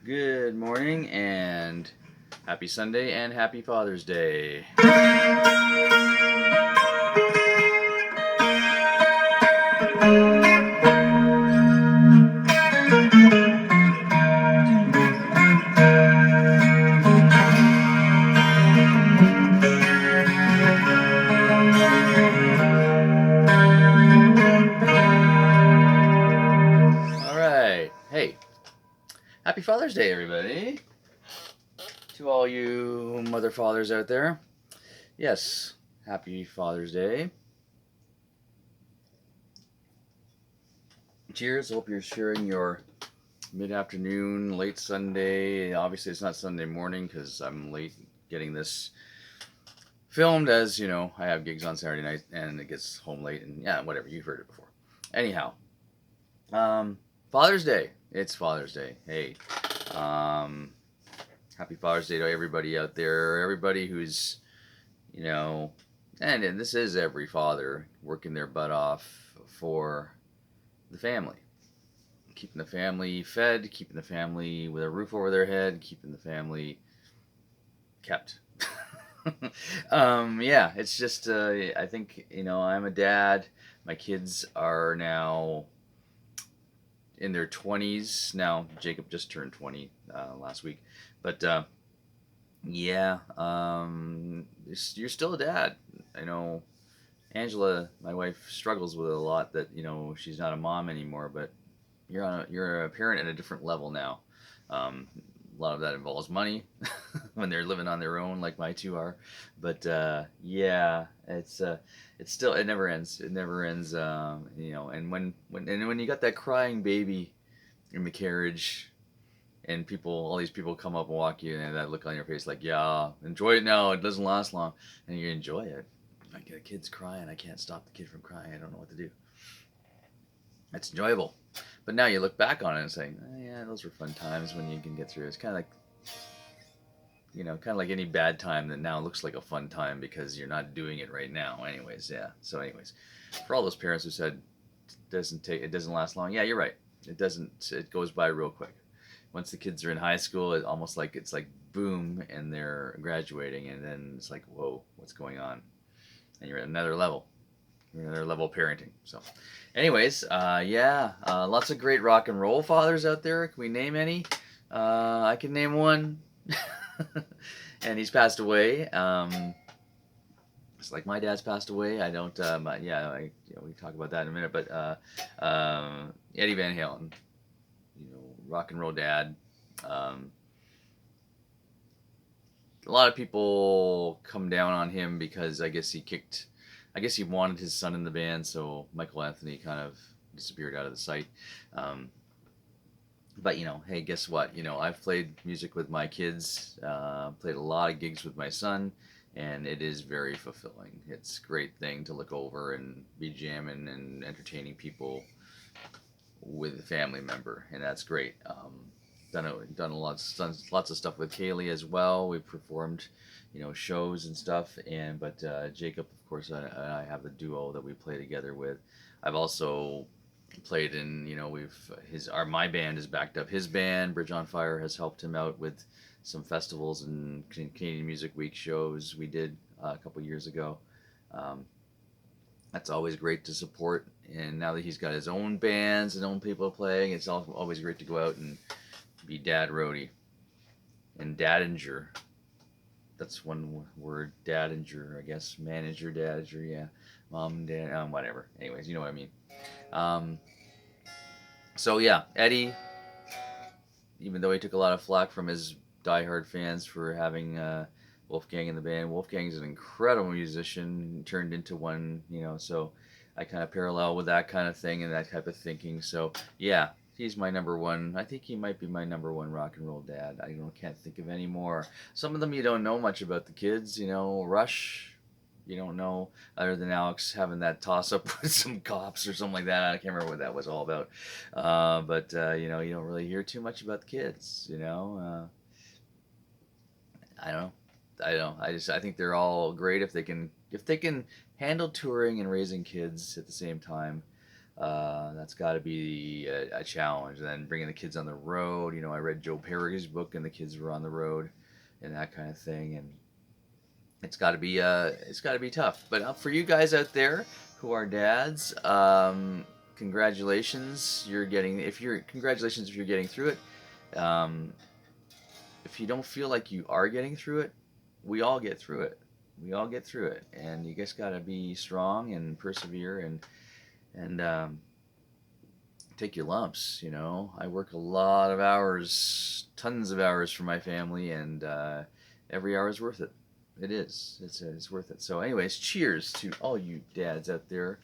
Good morning and happy Sunday and happy Father's Day. All right. Hey, happy Father's Day, everybody. To all you mother fathers out there. Yes, happy Father's Day. Cheers. Hope you're sharing your mid afternoon, late Sunday. Obviously, it's not Sunday morning because I'm late getting this filmed, as you know, I have gigs on Saturday night and it gets home late, and yeah, whatever. You've heard it before. Anyhow, Um, Father's Day. It's Father's Day. Hey, um, happy Father's Day to everybody out there. Everybody who's, you know, and this is every father working their butt off for the family, keeping the family fed, keeping the family with a roof over their head, keeping the family kept. Yeah, it's just, I think, I'm a dad. My kids are now in their 20s now. Jacob just turned 20 last week, but yeah, you're still a dad. I know Angela, my wife, struggles with it a lot that she's not a mom anymore, but you're a parent at a different level now. A lot of that involves money when they're living on their own, like my two are. But yeah, it's still, it never ends. It never ends. And when you got that crying baby in the carriage, and all these people come up and walk you, and that look on your face, like, yeah, enjoy it now. It doesn't last long, and you enjoy it. Like, a kid's crying, I can't stop the kid from crying. I don't know what to do. It's enjoyable. But now you look back on it and say, oh, yeah, those were fun times when you can get through. It's kind of like any bad time that now looks like a fun time because you're not doing it right now. Anyways, yeah. So, anyways, for all those parents who said it doesn't last long, yeah, you're right. It doesn't. It goes by real quick. Once the kids are in high school, it's like boom, and they're graduating, and then it's like, whoa, what's going on? And you're at another level. You're at another level of parenting. So, anyways, yeah, lots of great rock and roll fathers out there. Can we name any? I can name one, and he's passed away. It's like my dad's passed away. I don't. Yeah, we talk about that in a minute. But Eddie Van Halen, rock and roll dad. Um, a lot of people come down on him because I guess he wanted his son in the band, so Michael Anthony kind of disappeared out of the sight. Um, but hey, guess what? I've played music with my kids, played a lot of gigs with my son, and it is very fulfilling. It's a great thing to look over and be jamming and entertaining people with a family member, and that's great. Done lots of stuff with Kaylee as well. We've performed, shows and stuff. But Jacob, of course, I have the duo that we play together with. I've also played in, my band has backed up his band. Bridge on Fire has helped him out with some festivals and Canadian Music Week shows we did a couple years ago. Um, that's always great to support. And now that he's got his own bands and own people playing, it's always great to go out and be dad roadie and dadinger. That's one word, dadinger, I guess. Manager, dadinger, yeah. Mom, dad, whatever. Anyways, you know what I mean. Um, so yeah, Eddie, even though he took a lot of flack from his diehard fans for having Wolfgang in the band, Wolfgang's an incredible musician, turned into one, so I kind of parallel with that kind of thing and that type of thinking. So yeah, he's my number one. I think he might be my number one rock and roll dad. Can't think of any more. Some of them you don't know much about the kids, Rush. You don't know, other than Alex having that toss up with some cops or something like that. I can't remember what that was all about. But you don't really hear too much about the kids. I don't know. I don't know. I think they're all great if they can handle touring and raising kids at the same time. That's got to be a challenge. And then bringing the kids on the road. I read Joe Perry's book, and the kids were on the road, and that kind of thing. And it's got to be tough. But for you guys out there who are dads, congratulations. Congratulations if you're getting through it. If you don't feel like you are getting through it, we all get through it. We all get through it, and you just gotta be strong and persevere and take your lumps. I work a lot of hours, tons of hours for my family, and every hour is worth it. It is. It's worth it. So, anyways, cheers to all you dads out there,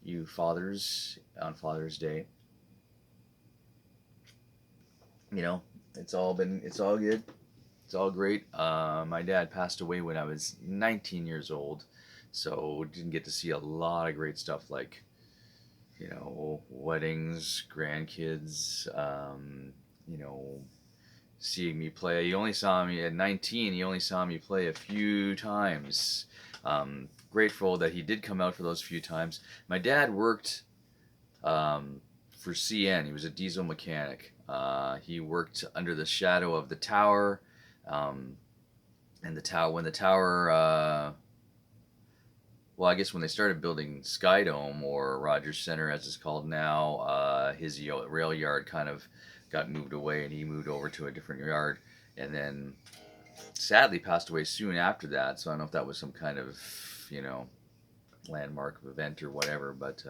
you fathers on Father's Day. It's all good. It's all great. My dad passed away when I was 19 years old, so didn't get to see a lot of great stuff like, weddings, grandkids, seeing me play. He only saw me at 19. He only saw me play a few times. Grateful that he did come out for those few times. My dad worked for CN. He was a diesel mechanic. He worked under the shadow of the tower, and the tower when the tower. Well, I guess when they started building Skydome, or Rogers Center as it's called now, his rail yard kind of got moved away, and he moved over to a different yard, and then sadly passed away soon after that. So I don't know if that was some kind of landmark event or whatever, but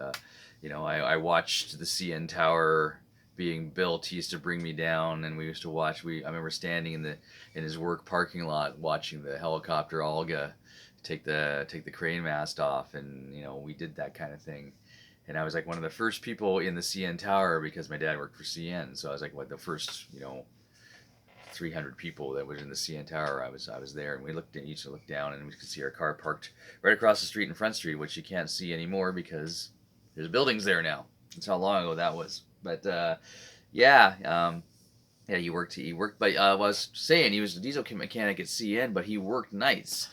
I watched the CN Tower being built. He used to bring me down, and we used to watch. I remember standing in his work parking lot watching the helicopter Olga take the crane mast off, and we did that kind of thing. And I was like one of the first people in the CN Tower because my dad worked for CN, so I was like the first 300 people that was in the CN Tower. I was there, and we used to look down, and we could see our car parked right across the street in Front Street, which you can't see anymore because there's buildings there now. That's how long ago that was. But yeah, he worked. But I was saying he was a diesel mechanic at CN, but he worked nights,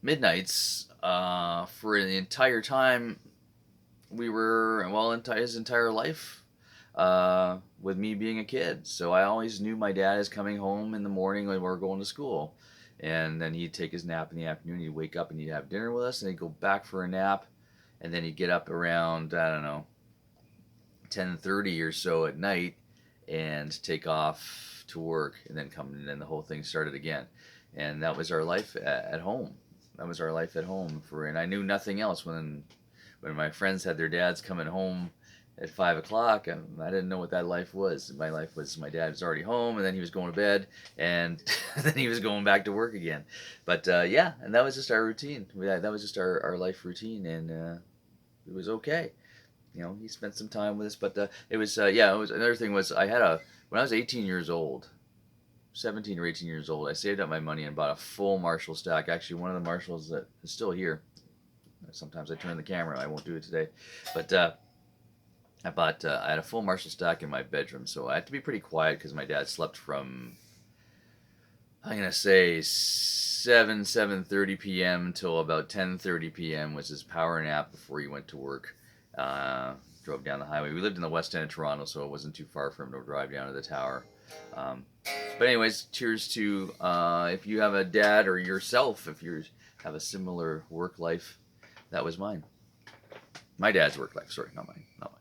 midnights, for the entire time we were, his entire life, with me being a kid. So I always knew my dad is coming home in the morning when we were going to school, and then he'd take his nap in the afternoon. He'd wake up and he'd have dinner with us, and he'd go back for a nap, and then he'd get up around, I don't know, 10:30 or so at night, and take off to work, and then come, and then the whole thing started again. And that was our life at home. That was our life at home and I knew nothing else when my friends had their dads coming home at 5 o'clock. I didn't know what that life was. My life was my dad was already home, and then he was going to bed, and then he was going back to work again. But yeah, and that was just our routine. That was just our life routine, and it was okay. He spent some time with us, but it was yeah. It was another thing was when I was 18 years old, 17 or 18 years old, I saved up my money and bought a full Marshall stack. Actually, one of the Marshalls that is still here. Sometimes I turn the camera. I won't do it today, but I had a full Marshall stack in my bedroom, so I had to be pretty quiet because my dad slept from, I'm gonna say, 7:30 p.m. till about 10:30 p.m. was his power nap before he went to work. Drove down the highway. We lived in the west end of Toronto, so it wasn't too far for him to drive down to the tower. But anyways, cheers to if you have a dad, or yourself, if you have a similar work life. That was mine. My dad's work life. Sorry, not mine. Sorry.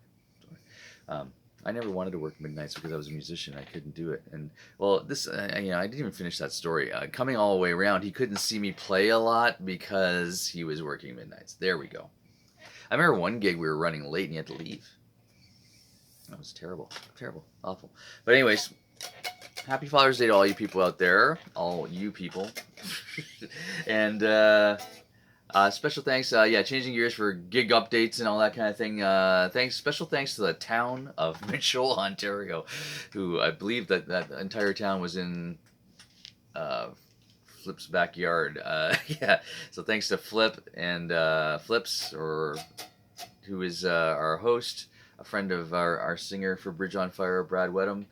I never wanted to work midnights because I was a musician. I couldn't do it. And I didn't even finish that story. Coming all the way around, he couldn't see me play a lot because he was working midnights. There we go. I remember one gig we were running late and he had to leave. That was terrible, awful. But anyways, happy Father's Day to all you people out there, all you people, and special thanks. Changing gears for gig updates and all that kind of thing. Special thanks to the town of Mitchell, Ontario, who I believe that entire town was in Flip's backyard. Yeah. So thanks to Flip and Flips, who is our host, a friend of our singer for Bridge on Fire, Brad Wedham.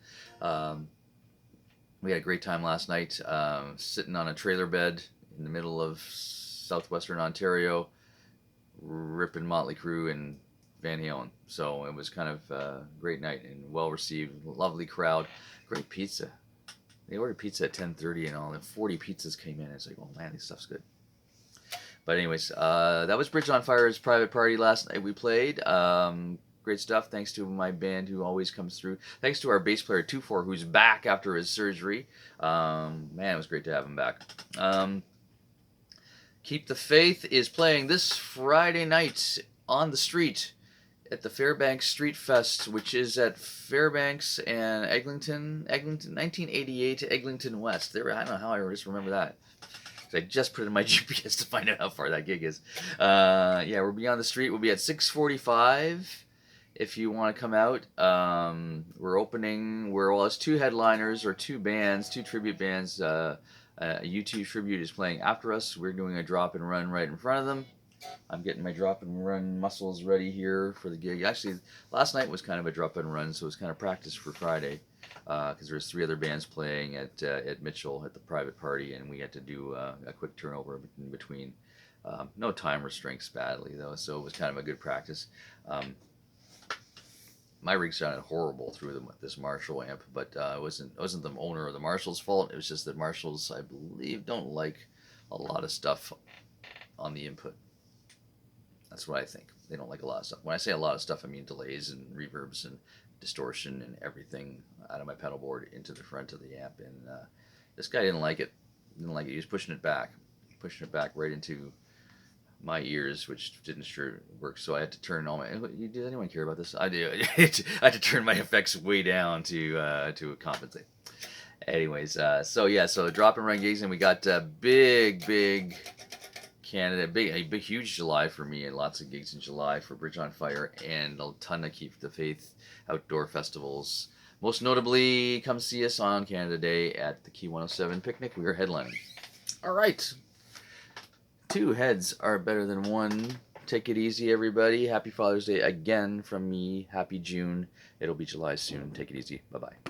We had a great time last night, sitting on a trailer bed in the middle of southwestern Ontario, ripping Motley Crue and Van Halen. So it was kind of a great night and well received. Lovely crowd. Great pizza. They ordered pizza at 10:30 and all, and 40 pizzas came in. It's like, oh man, this stuff's good. But anyways, that was Bridge on Fire's private party last night. We played. Great stuff. Thanks to my band who always comes through. Thanks to our bass player 24 who's back after his surgery. Man, it was great to have him back. Keep the Faith is playing this Friday night on the street at the Fairbanks Street Fest, which is at Fairbanks and Eglinton, 1988 Eglinton West. There, I don't know how I just remember that. I just put it in my GPS to find out how far that gig is. Yeah, we'll be on the street. We'll be at 6:45 if you want to come out. We're opening. Well, it's two headliners or two bands, two tribute bands. U2 Tribute is playing after us. We're doing a drop and run right in front of them. I'm getting my drop and run muscles ready here for the gig. Actually, last night was kind of a drop and run, so it was kind of practice for Friday. Because there's three other bands playing at Mitchell at the private party, and we had to do a quick turnover in between. No time restraints badly though, so it was kind of a good practice. My rig sounded horrible through this Marshall amp, but it wasn't the owner or the Marshall's fault. It was just that Marshalls, I believe, don't like a lot of stuff on the input. That's what I think. They don't like a lot of stuff. When I say a lot of stuff, I mean delays and reverbs and distortion and everything out of my pedal board into the front of the amp. And this guy didn't like it. He was pushing it back right into my ears, which didn't sure work. So I had to turn all my. Did anyone care about this? I do. I had to turn my effects way down to compensate. Anyways, so the drop and run gigs, and we got big Canada, a huge July for me, and lots of gigs in July for Bridge on Fire, and a ton of Keep the Faith outdoor festivals. Most notably, come see us on Canada Day at the Key 107 Picnic. We are headlining. All right. Two heads are better than one. Take it easy, everybody. Happy Father's Day again from me. Happy June. It'll be July soon. Take it easy. Bye-bye.